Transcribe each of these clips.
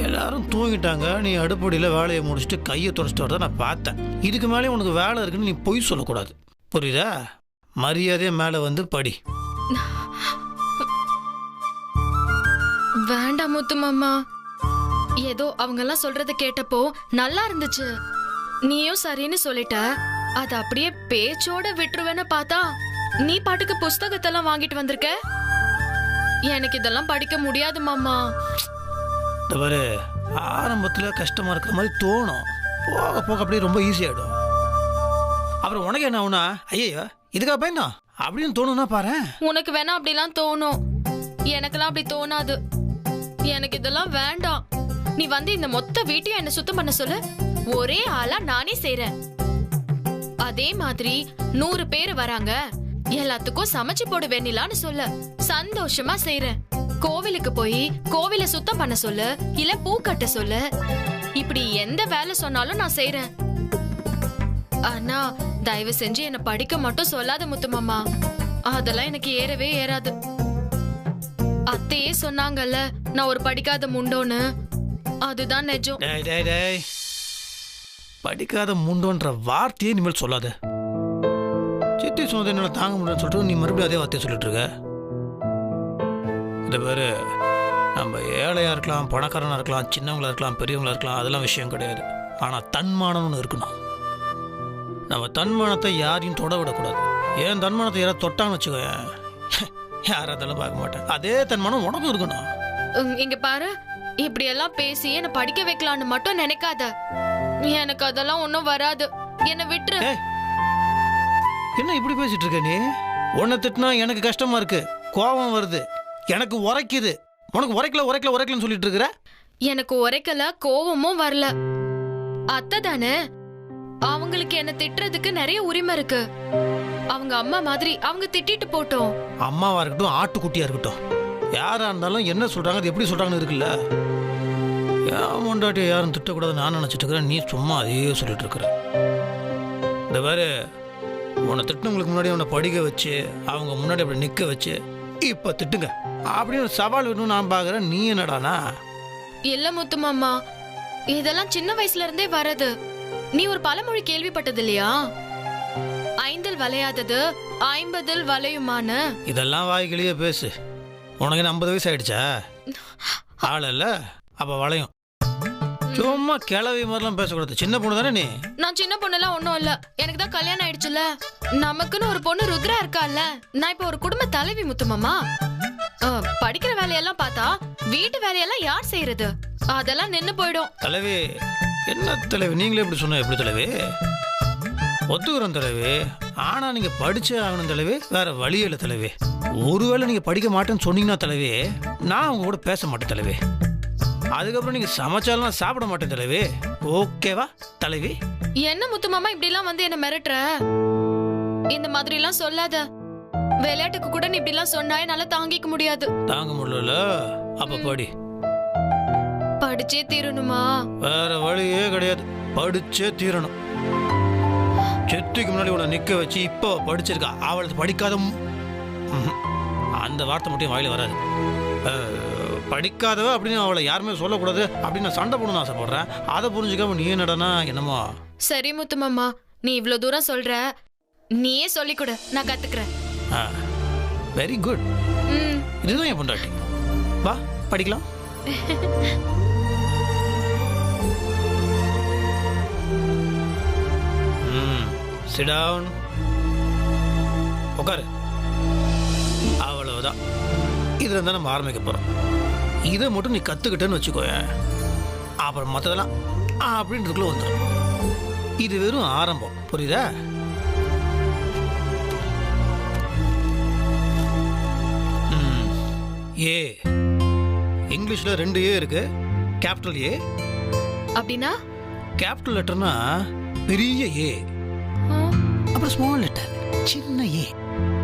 எல்லாரும் தூங்கிட்டாங்க. நீ அடுப்படியில் வேலையை முடிச்சுட்டு கையை தொடச்சிட்டு வரத நான் பார்த்தேன். இதுக்கு மேலே உனக்கு வேலை இருக்குன்னு நீ பொய் சொல்லக்கூடாது, புரியுதா? மரியாதையே மேலே வந்து படி. வேண்டாம் முத்து மாமா. ஏதோ அவங்க எல்லாம் சொல்றத கேட்டப்போ நல்லா இருந்துச்சு. நீயும் சரின்னு சொல்லிட்ட. அது அப்படியே பேச்சோட விட்டுருவேன்னு பார்த்தா நீ பாட்டுக்கு புஸ்தகத்தெல்லாம் வாங்கிட்டு வந்திருக்க. எனக்கு இதெல்லாம் படிக்க முடியாது மாமா. தவிர ஆரம்பத்தில் கஷ்டமா இருக்கிற மாதிரி தோணும், போக போக அப்படியே ரொம்ப ஈஸியாகிடும். அப்புறம் உனக்கு என்ன ஆகுனா, ஐயோ இதுக்காக பயந்தோம் அப்படின்னு தோணுன்னா பாரு. உனக்கு வேணா அப்படிலாம் தோணும், எனக்கெல்லாம் அப்படி தோணாது. எனக்கு இதெல்லாம் வேண்டாம். நீ வந்து இந்த மொத்த வீட்டையும் என்ன சுத்தம் பண்ண சொல்லு, ஒரே ஆளா நானே செய்றேன். அதே மாதிரி 100 பேர் வராங்க, எல்லாத்துக்கும் சமைச்சு போட வேண்டிலான்னு சொல்ல சந்தோஷமா செய்றேன். கோவிலுக்கு போய் கோவில சுத்தம் பண்ண சொல்லு, இல்ல பூ கட்ட சொல்லு, இப்படி எந்த வேலை சொன்னாலும் நான் செய்றேன். ஆனா தயவு செஞ்சு என்ன படிக்க மட்டும் சொல்லாத முத்து மாமா. அதெல்லாம் எனக்கு ஏறவே ஏறாது. அத்தையே சொன்னாங்கல்ல நான் ஒரு படிக்காத முண்டோன்னு, அதுதான் நிஜம். படிக்காத முண்டோன்ற வார்த்தையே இனிமேல் சொல்லாத. சித்தி சொன்னது என்னால தாங்க முடியலன்னு சொல்லிட்டு நீ மறுபடியும் அதே வார்த்தையை சொல்லிட்டு இருக்க. இந்த பேரு நம்ம ஏழையா இருக்கலாம், பணக்காரனா இருக்கலாம், சின்னவங்களா இருக்கலாம், பெரியவங்களா இருக்கலாம், அதெல்லாம் விஷயம் கிடையாது. ஆனா தன்மானம்னு இருக்கணும். நம்ம தன்மானத்தை யாரையும் தொட விடக்கூடாது. ஏன் தன்மானத்தை யாராவது தொட்டான்னு வச்சுக்கோ, யாராவது பார்க்க மாட்டேன். அதே தன்மானம் உனக்கும் இருக்கணும். இங்க பாரு, இப்படி எல்லாம் பேசி என்ன படிக்க வைக்கலான்னு மட்டும் நினைக்காத. எனக்கு அதெல்லாம் ஒண்ணும் வராது, என்ன விட்டுரு. என்ன இப்படி பேசிட்டு இருக்க நீ? உன்னை திட்டினா எனக்கு கஷ்டமா இருக்கு, கோபம் வருது, எனக்கு உரைக்குது. உனக்கு உரைக்கலன்னு சொல்லிட்டு இருக்கிற. எனக்கு உரைக்கல, கோவமும் வரல. அத்தை தானே, அவங்களுக்கு என்ன திட்டுறதுக்கு நிறைய உரிமை இருக்கு. அவங்க அம்மா மாதிரி அவங்க திட்டிட்டு போட்டோம். அம்மாவா இருக்கட்டும், ஆட்டுக்குட்டியா இருக்கட்டும், யாரா இருந்தாலும் என்ன சொல்றாங்க, அது எப்படி சொல்றாங்கன்னு இருக்குல்ல. ஏன் முண்டாட்டி யாரும் திட்டக்கூடாதுன்னு நான் நினைச்சிட்டு இருக்கிறேன், நீ சும்மா அதையே சொல்லிட்டு இருக்கிற. இந்த வேறு உன்னை திட்டினவங்களுக்கு முன்னாடி உன்னை படிக்க வச்சு அவங்க முன்னாடி அப்படி நிற்க வச்சு இப்போ திட்டுங்க அப்படின்னு சவால் வேணும்னு நான் பார்க்குறேன். நீ என்னடானா? இல்ல முத்து மாமா, இதெல்லாம் சின்ன வயசுல இருந்தே வரது. நீ ஒரு பழமொழி கேள்விப்பட்டது இல்லையா? 5ல் வளையாதது 50ல் வளையுமான்னு. இதெல்லாம் வாய்க்கிலேயே பேசு. உனக்கு 50 வயசு ஆயிடுச்சா? ஆள் இல்ல அப்ப வளையும். சும்மா கிளவி மாதிரிலாம் பேசக்கூடாது. சின்ன பொண்ணு தானே நீ? நான் சின்ன பொண்ணுலாம் ஒன்றும் இல்ல, எனக்கு தான் கல்யாணம் ஆயிடுச்சுல. நமக்குன்னு ஒரு பொண்ணு ருத்ரா இருக்கால. நான் இப்ப ஒரு குடும்ப தலைவி முத்து மாமா. படிக்கிற வேலையெல்லாம் பார்த்தா வீட்டு வேலையெல்லாம் யார் செய்யறது? அதெல்லாம் நின்னு போயிடும். தலைவி என்ன தலைவி, நீங்களே இப்படி சொன்ன எப்படி தலைவி? ஒத்துக்கிறோம் தலைவி, ஆனா நீங்க படிச்சே ஆகணும் தலைவி, வேற வழி இல்லை தலைவி. ஒருவேளை நீங்க படிக்க மாட்டேன்னு சொன்னீங்கன்னா தலைவி, நான் உங்க கூட பேச மாட்டேன் தலைவி. அதுக்கப்புறம் நீங்க சமைச்சாலும் நான் சாப்பிட மாட்டேன் தலைவி. ஓகேவா தலைவி? என்ன முத்து மாமா இப்படி எல்லாம் வந்து என்ன மிரட்டுற? இந்த மாதிரி எல்லாம் சொல்லாத. விளையாட்டுக்கு கூட நீ இப்படி எல்லாம் சொன்னா என்னால தாங்கிக்க முடியாது. தாங்க முடியல அப்ப படி. படிச்சே தீரணுமா? வேற வழியே கிடையாது, படிச்சே தீரணும். செத்துக்கு முன்னாடி உன்னை நிக்க வச்சு இப்போ படிச்சிருக்கா, அவளுக்கு படிக்காத அந்த வார்த்தை மட்டும் வாயில வராது. படிக்காதவ அப்படின்னு அவளை யாருமே சொல்லக்கூடாது அப்படின்னு நான் சண்டை போடணும்னு ஆசைப்படுறேன். அதை புரிஞ்சுக்காம நீ என்னடனா என்னமோ. சரி முத்து மாமா, நீ இவ்வளவு தூரம் சொல்ற, நீயே சொல்லிக் கொடு, நான் கத்துக்கிறேன். Very good. இதுதான் என் பொண்டாட்டி. வா படிக்கலாம். Sit down. உட்காரு. அவ்வளவுதான். இதுல இருந்தா நம்ம ஆரம்பிக்க போறோம். இதை மட்டும் நீ கத்துக்கிட்டேன்னு வச்சுக்கோய, அப்புறம் மற்றதெல்லாம் அப்படின்றதுக்குள்ள வந்துடும். இது வெறும் ஆரம்பம், புரியுதா? ஏ இங்கிலீஷ்ல 2 ஏ இருக்கு. கேபிட்டல் ஏ அப்படின்னா கேபிட்டல் லெட்டர்னா பெரிய ஏ, அப்புறம் ஸ்மால் லெட்டர் சின்ன ஏ.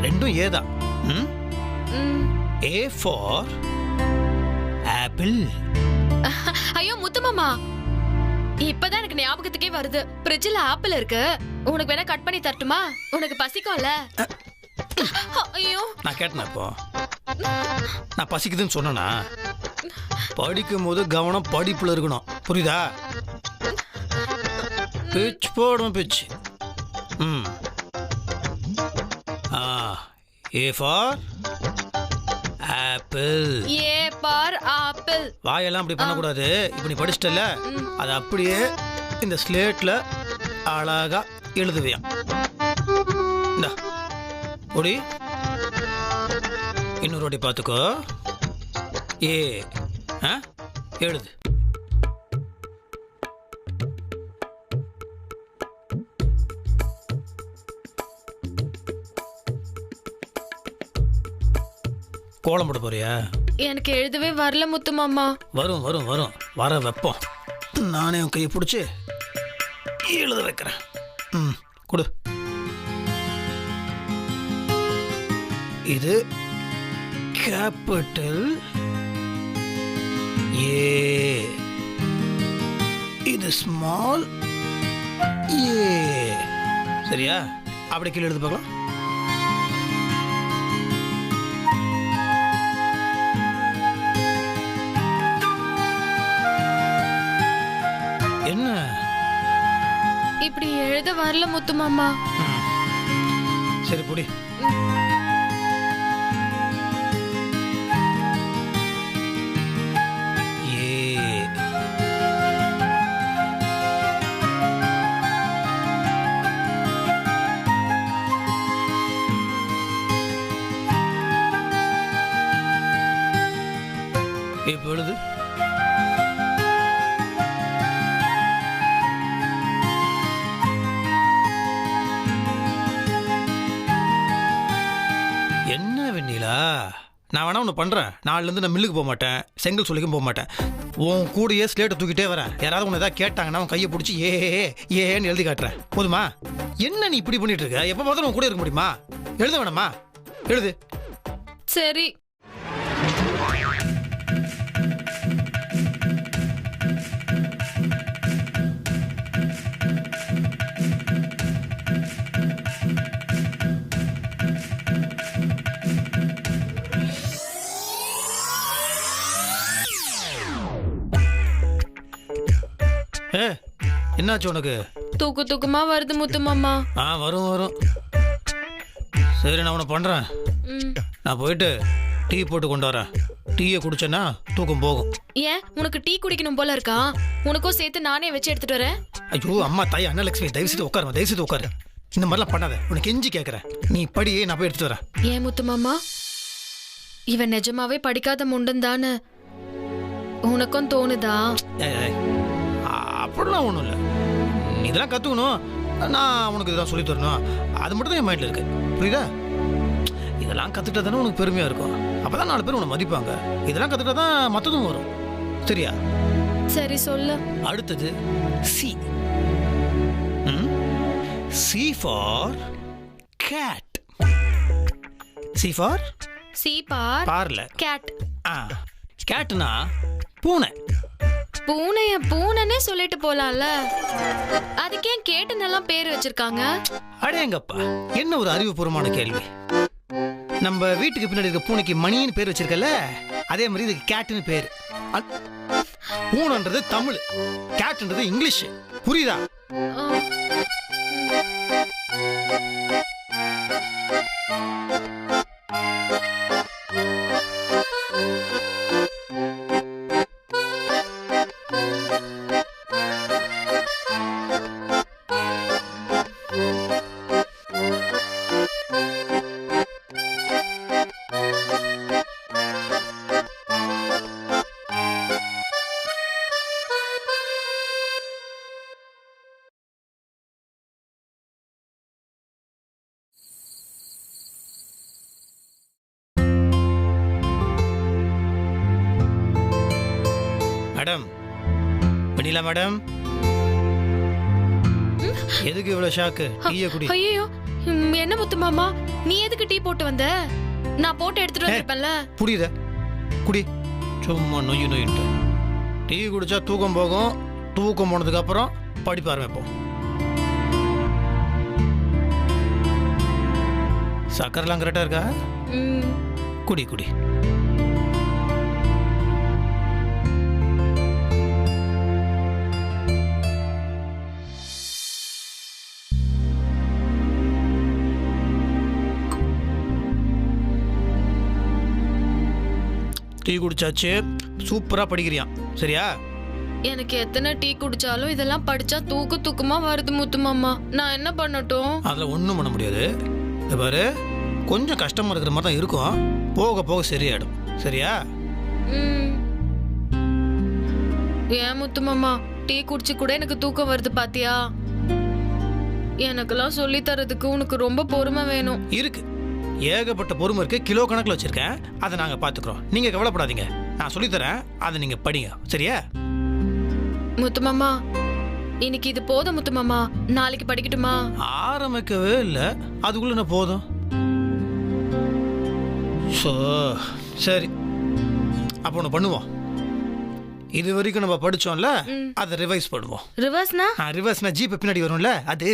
ரெண்டும் ஏ தான். ஏ ஃபார் ஆப்பிள். ஐயோ முத்து மாமா, இப்பதான் எனக்கு ஞாபகத்துக்கே வருது. ஃப்ரிட்ஜ்ல ஆப்பிள் இருக்கு, உனக்கு வேணா கட் பண்ணி தரட்டுமா? உனக்கு பசிக்கும்ல. ஐயோ நான் கேட்டேன். இப்போ நான் பசிக்குதுன்னு சொன்னா படிக்கும் போது கவனம் படிப்புல இருக்கணும், புரியுதா? பிச் போடும் pitch. A for apple. A for apple. வாயெல்லாம் அப்படி பண்ணக்கூடாது. இப்போ நீ படிச்சிட்டல, அது அப்படியே இந்த ஸ்லேட்ல அழகா எழுதுவியாம். இந்தா ஒடி, இன்னொரு வாட்டி பார்த்துக்கோ. ஏ எழுது. கோலம் போட போறியா? எனக்கு எழுதவே வரல முத்து மாமா. வரும் வரும் வரும், வர வைப்போம். நானே உன் கையை பிடிச்சி எழுத வைக்கிறேன். கொடு. இது கேபிட்டல் ஏ, இது ஸ்மால் ஏ. சரியா? அப்படி கீழே எழுது பார்க்கலாம். என்ன இப்படி எழுத வரல முத்து மாமா. சரி புடி. இப்போ எழுது. என்ன வெண்ணிலா, நான் வேணா ஒன்று பண்ணுறேன். நாளிலேருந்து நான் மில்லுக்கு போக மாட்டேன், செங்கல் சொல்லிக்கும் போக மாட்டேன். உன் கூடயே ஸ்லேட்டை தூக்கிட்டே வரேன். யாராவது உன்னை ஏதாவது கேட்டாங்கன்னா உன் கையை பிடிச்சி ஏன்னு எழுதி காட்டுறேன். போதுமா? என்ன நீ இப்படி பண்ணிட்டு இருக்க? எப்போ பார்த்தாலும் உன் கூட இருக்க முடியுமா? எழுத வேணாமா? எழுது. சரி. என்னாச்சு உனக்கு? தூக்கமா வருது முத்து மாமா. வரும் வரும். சரி, நான் உன்னை பண்றேன். நான் போயிட்டு டீ போட்டு கொண்டு வரேன். டீயை குடிச்சேன்னா தூக்கம் போகும். ஏன், உனக்கு டீ குடிக்கணும் போல இருக்கா? உனக்கும் சேர்த்து நானே வச்சு எடுத்துட்டு வரேன். ஐயோ அம்மா தாய் அண்ணலட்சுமி, தயவு செய்து உட்காருமா, தயவு செய்து உட்காரு. இந்த மாதிரிலாம் பண்ணாத, உனக்கு கெஞ்சி கேட்கறேன். நீ படி, நான் போய் எடுத்துட்டு வரேன். ஏன் முத்து மாமா, இவன் நிஜமாவே படிக்காத முண்டன் தானே உனக்கும் தோணுதா? அப்படிலாம் ஒன்றும் இல்லை. நீ இதெல்லாம் கற்றுக்கணும், நான் உனக்கு இதெல்லாம் சொல்லி தரணும், அது மட்டும் தான் என் மைண்டில் இருக்கு. புரியுதா? இதெல்லாம் கற்றுக்கிட்டா தானே உனக்கு பெருமையாக இருக்கும். அப்போ தான் 4 பேர் உன்னை மதிப்பாங்க. இதெல்லாம் கற்றுக்கிட்டா தான் மற்றதும் வரும். சரியா? சரி சொல்லு. அடுத்தது C. C for cat. C for பார்ல கேட். கேட்னா பூனை. பூனைன்னே சொல்லிட்டு போலாம்ல. அதுக்கே கேட்டுன்னெல்லாம் பேர் வச்சிருக்காங்க. அடேங்கப்பா, என்ன ஒரு அறிவுபூர்வமான கேள்வி. நம்ம வீட்டுக்கு பின்னாடி இருக்க பூனைக்கு மணின்னு பேர் வச்சிருக்கல, அதே மாதிரி இதுக்கு கேட்டுன்னு பேர். பூனைன்றது தமிழ், கேட்ன்றது இங்கிலீஷ். புரியுதா? மேடம், வெண்ணிலா மேடம், எதுக்கு இவ்வளவு ஷாக்கு? டீயை குடி. ஐயோ, என்ன முத்து மாமா, நீ எதுக்கு டீ போட்டு வந்த? நான் போட்டு எடுத்துட்டு வந்திருப்பேன்ல. புரியுத? குடி. சும்மா நொய்யுன்ட்டு. டீ குடிச்சா தூக்கம் போகும். தூக்கம் போனதுக்கு அப்புறம் படிப்பு ஆரம்பிப்போம். சக்கரெல்லாம் கரெக்டா இருக்கா? குடி குடி. டீ குடிச்சாச்சு, சூப்பரா படிக்கிறியான். சரியா? எனக்கு எத்தனை டீ குடிச்சாலும் இதெல்லாம் படிச்சா தூக்கமா வருது முத்து மாமா. நான் என்ன பண்ணட்டும்? அதில் ஒன்றும் பண்ண முடியாது. இது பாரு, கொஞ்சம் கஷ்டமா இருக்கிற மாதிரி தான் இருக்கும், போக போக சரியாயிடும். சரியா? ஏன் முத்து மாமா, டீ குடிச்சு கூட எனக்கு தூக்கம் வருது பாத்தியா? எனக்கெல்லாம் சொல்லி தரதுக்கு உனக்கு ரொம்ப பொறுமை வேணும். இருக்கு, ஏகப்பட்ட பொறுமை இருக்கு. கிலோ கணக்கில் வச்சிருக்கேன், அதை நாங்கள் பார்த்துக்குறோம். நீங்க கவலைப்படாதீங்க, நான் சொல்லித்தரேன், அதை நீங்க படிங்க. சரியா? முத்து மாமா, இன்னைக்கு இது போதும் முத்து மாமா, நாளைக்கு படிக்கட்டுமா? ஆரம்பிக்கவே இல்லை, அதுக்குள்ள என்ன போதும்? சரி, அப்போ ஒன்று பண்ணுவோம். இது வரைக்கும் நம்ம படிச்சோம்ல, அதை ரிவைஸ் பண்ணுவோம். ரிவர்ஸ்னா? ரிவர்ஸ்னா ஜீப் பின்னாடி வரும்ல, அது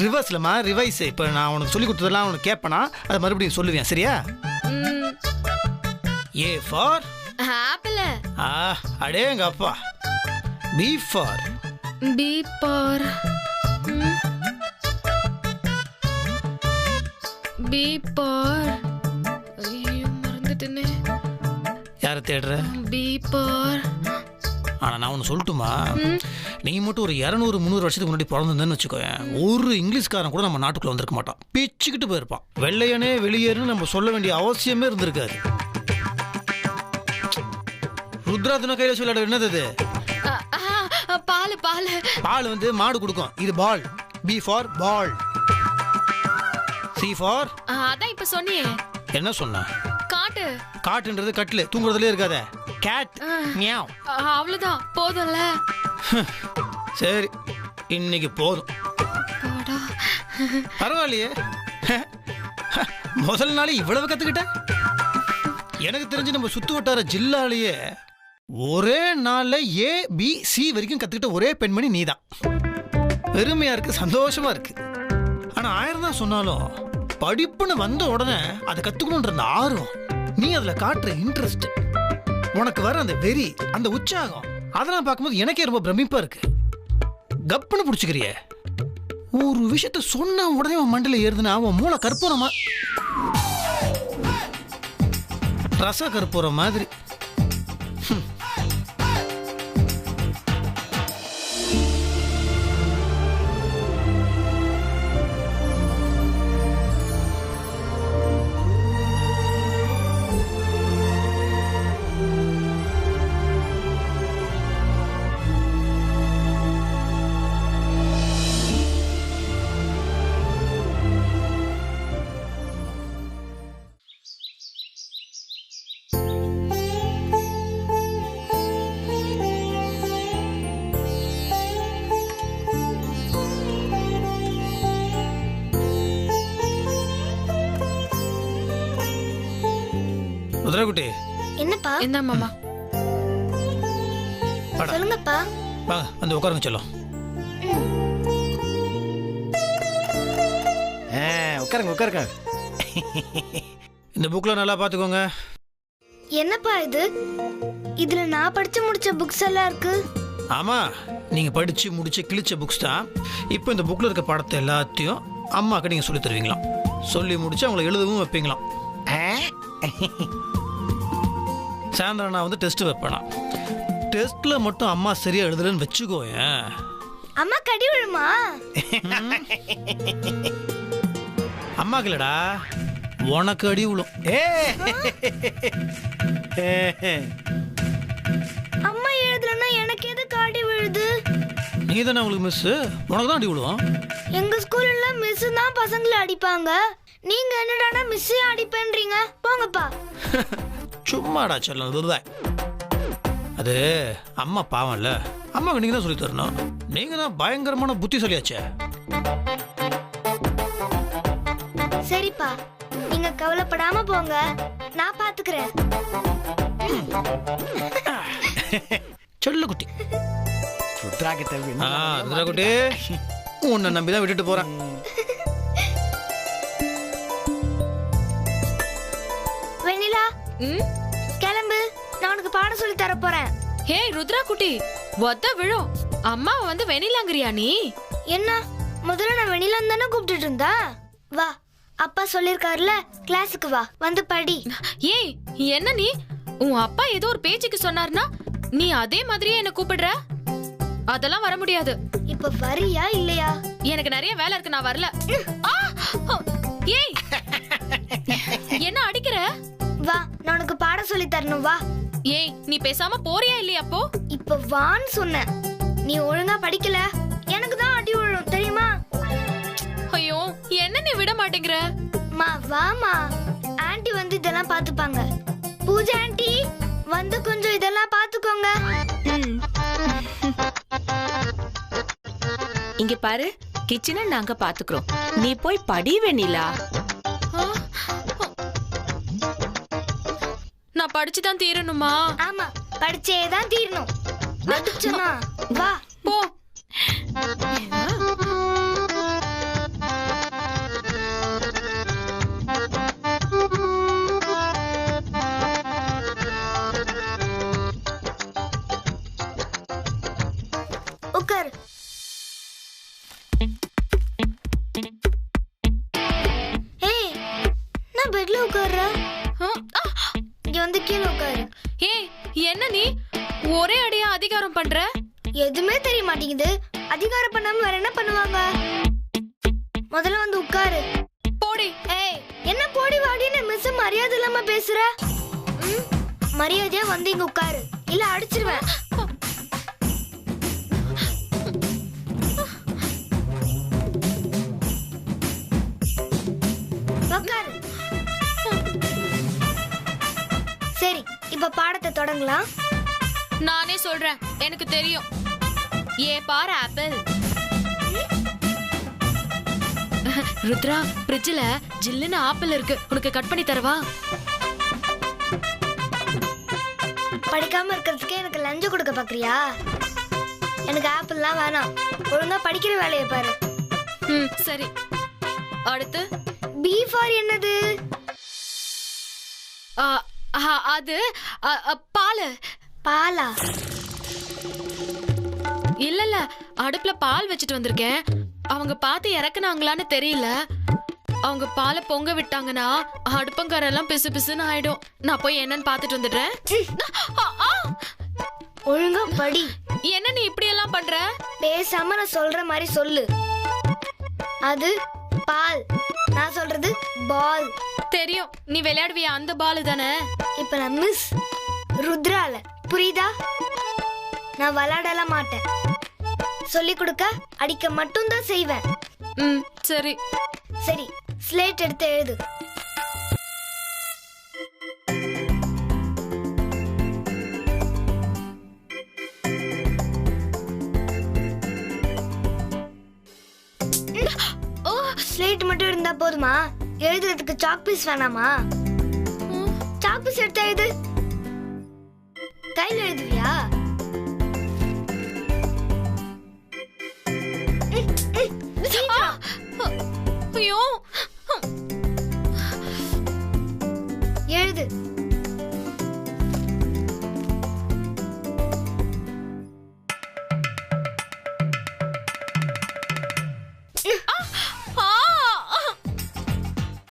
ரிவர்ஸ்லமா ரிவைஸ். இப்போ நான் உனக்கு சொல்லி கொடுத்ததெல்லாம் உனக்கு கேட்பேனா, அதை மறுபடியும் சொல்லுவேன். சரியா? A for apple. அடே எங்க அப்பா. பி ஃபார் ஐயோ மறந்துட்டேனே. யாரை தேடுற? B for. ஆனா நான் ஒன்று சொல்லட்டுமா, நீ மட்டும் ஒரு 200-300 வருஷத்துக்கு முன்னாடி பிறந்திருந்தேன்னு வச்சுக்கோ, ஒரு இங்கிலீஷ்காரன் கூட நம்ம நாட்டுக்குள்ள வந்திருக்க மாட்டான், பிச்சுக்கிட்டு போயிருப்பான். வெள்ளையனே வெளியேறுன்னு நம்ம சொல்ல வேண்டிய அவசியமே இருந்திருக்காது. ருத்ராதுன கையில சொல்லாட என்னது அது? பால். பால் வந்து மாடு கொடுக்கும். இது பால். B for ball. C for. அதான் இப்ப சொன்னியே. என்ன சொன்ன? காட்டு. காட்டுன்றது கட்டில் தூங்குறதுலே இருக்காத. கேட். மியாவ். அவ்வளவுதான், போதும்ல? சரி, இன்னைக்கு போதும். பரவாயில்லையே, முதல் நாளே இவ்வளவு கத்துக்கிட்ட. எனக்கு தெரிஞ்சு நம்ம சுத்து வட்டார ஜில்லாலேயே ஒரே நாள்ல ABC வரைக்கும் கத்துக்கிட்ட ஒரே பெண்மணி நீதான். பெருமையா இருக்கு, சந்தோஷமா இருக்கு. ஆனா 1000 தான் சொன்னாலும் படிப்புன்னு வந்த உடனே அதை கத்துக்கணும்ன்ற அந்த ஆர்வம், நீ அதுல காட்டுற இன்ட்ரெஸ்ட், உனக்கு வர அந்த வெறி, அந்த உற்சாகம், அதெல்லாம் பார்க்கும்போது எனக்கே ரொம்ப பிரமிப்பா இருக்கு. கப்புன்னு பிடிச்சிக்கிறிய. ஒரு விஷயத்த சொன்ன உடனே அவன் மண்டல ஏறுதுன்னா அவன் மூளை கற்பூரமா, ரச கற்பூரம் மாதிரி. குட்டி, என்னப்பா? என்ன மாமா? சொல்லுங்கப்பா. வாங்க வந்து உட்காருங்க செல்லம். உட்காருங்க. இந்த புக்ல நல்லா பாத்துக்கோங்க. என்னப்பா இது? இதுல நான் படிச்சு முடிச்ச புக்ஸ் எல்லாம் இருக்கு. ஆமா, நீங்க படிச்சு முடிச்சு கிழிச்ச புக்ஸ் தான். இப்போ இந்த புக்ல இருக்க பாடத்தை எல்லாத்தையும் அம்மாக்கு நீங்க சொல்லி தருவீங்களாம். சொல்லி முடிச்சு அவங்களை எழுதவும் வைப்பீங்களாம். சாயந்தரம் நான் வந்து டெஸ்ட் வைப்பேனா, டெஸ்ட்ல மட்டும் அம்மா சரியா எழுதலன்னு வச்சுக்கோயேன், அம்மா கடி விழுமா? அம்மாக்கு இல்லடா, உனக்கு அடி விழும். அம்மா எழுதலன்னா எனக்கு எதுக்கு அடி விழுது? நீ தானே அவங்களுக்கு மிஸ், உனக்கு தான் அடி விழுவும். எங்க ஸ்கூல்ல மிஸ் தான் பசங்களை அடிப்பாங்க, நீங்க என்னடானா மிஸ்ஸே அடிப்பேன்றீங்க. போங்கப்பா. சும்மாடா செல்லம், அது அம்மா பாவம் இல்ல, அம்மாவுக்கு நீங்க தான் சொல்லி தரணும். நீங்க தான் பயங்கரமான புத்திசாலியாச்சே. சரிப்பா, நீங்க கவலைப்படாம போங்க, நான் பாத்துக்கிறேன். சொல்லு குட்டி. குட்டி, உன்னை நம்பிதான் விட்டுட்டு போறேன். வெண்ணிலா, கிளம்பு, நான் உனக்கு பாடம் சொல்லி தர போறேன். ஹே ருத்ரா குட்டி, ஒத்த விழும். அம்மாவை வந்து வெண்ணிலாங்கறியா நீ? என்ன, முதல்ல நான் வெண்ணிலான்னு தானே கூப்பிட்டுட்டு இருந்தா? வா, அப்பா சொல்லிருக்காருல, கிளாஸுக்கு வா, வந்து படி. ஏய் என்ன நீ உன் அப்பா ஏதோ ஒரு பேச்சுக்கு சொன்னார்னா நீ அதே மாதிரியே என்ன கூப்பிடுற? அதெல்லாம் வர முடியாது. இப்ப வரியா இல்லையா? எனக்கு நிறைய வேலை இருக்கு, நான் வரல. ஆ! ஏய், என்ன அடிக்கிற? வா, நான் உனக்கு பாடம் சொல்லி தரணும், வா. ஏய், நீ பேசாம போறியா இல்லையா? அப்போ இப்ப வான்னு சொன்ன, நீ ஒழுங்கா படிக்கல, எனக்கு தான் அடி விழும் தெரியுமா? ஐயோ, என்ன நீ விட மாட்டேங்கிற? மா வாமா, ஆன்ட்டி வந்து இதெல்லாம் பாத்துப்பாங்க. பூஜா ஆன்ட்டி வந்து கொஞ்சம் இதெல்லாம் பாத்துக்கோங்க. இங்க பாரு, கிச்சனை நாங்க பாத்துக்கிறோம், நீ போய் படி வெண்ணிலா. நான் படிச்சுதான் தீரணுமா? ஆமா, படிச்சே தான் தீரணும். அடிச்சனா வா போ. உட்கார். ஏய், நான் பெட்ல உட்கார்றேன். இங்க வந்து கீழே உட்காரு. ஏய், என்ன நீ ஒரே அடியா அதிகாரம் பண்ற? எதுவுமே தெரிய மாட்டேங்குது. அதிகாரம் பண்ணாம வேற என்ன பண்ணுவாங்க? முதல்ல வந்து உட்காரு. போடி. ஏய், என்ன போடி வாடின்னு மிஸ் மரியாதை இல்லாம பேசுற? மரியாதையா வந்து இங்க உட்காரு, இல்ல அடிச்சிருவேன். உட்காரு. சரி, இப்ப பாடத்தை தொடங்கலாம். நானே சொல்றேன், எனக்கு தெரியும். ஏ பாரு ஆப்பிள். ருத்ரா, ஃப்ரிட்ஜ்ல ஜில்லுன்னு ஆப்பிள் இருக்கு, உனக்கு கட் பண்ணி தரவா? படிக்காம இருக்கிறதுக்கே எனக்கு லஞ்சம் கொடுக்க பாக்குறியா? எனக்கு ஆப்பிள்லாம் வேணாம், ஒழுங்கா படிக்கிற வேலையை பாரு. சரி. அடுத்து பி ஃபார் என்னது? அது பால். பாலா? இல்ல, அடுப்புல பால் வச்சுட்டு வந்திருக்கேன். அவங்க பார்த்து இறக்குனாங்களான்னு தெரியல. அவங்க பாலை பொங்க விட்டாங்கன்னா அடுப்பங்கரெல்லாம் பிசு பிசுன்னு ஆயிடும். நான் போய் என்னன்னு பாத்துட்டு வந்துடுறேன். ஒழுங்கா படி. என்ன நீ இப்படி எல்லாம் பண்ற? பேசாம நான் சொல்ற மாதிரி சொல்லு. அது பால், நான் சொல்றது பால். தெரியும், நீ விளையாடுவியா அந்த பால் தானே. இப்ப நான் மிஸ் ருத்ரால, புரியுதா? நான் விளையாடலாம் மாட்டேன். சொல்லி கொடுக்க அடிக்க மட்டும் தான் செய்வேன். சரி சரி, ஸ்லேட் எடுத்து எழுது. ஸ்லேட் மட்டும் இருந்தா போதுமா? எழுதுறதுக்கு சாக் பீஸ் வேணாமா? சாக் பீஸ் எடுத்து எழுது. கையில எழுதுவியா?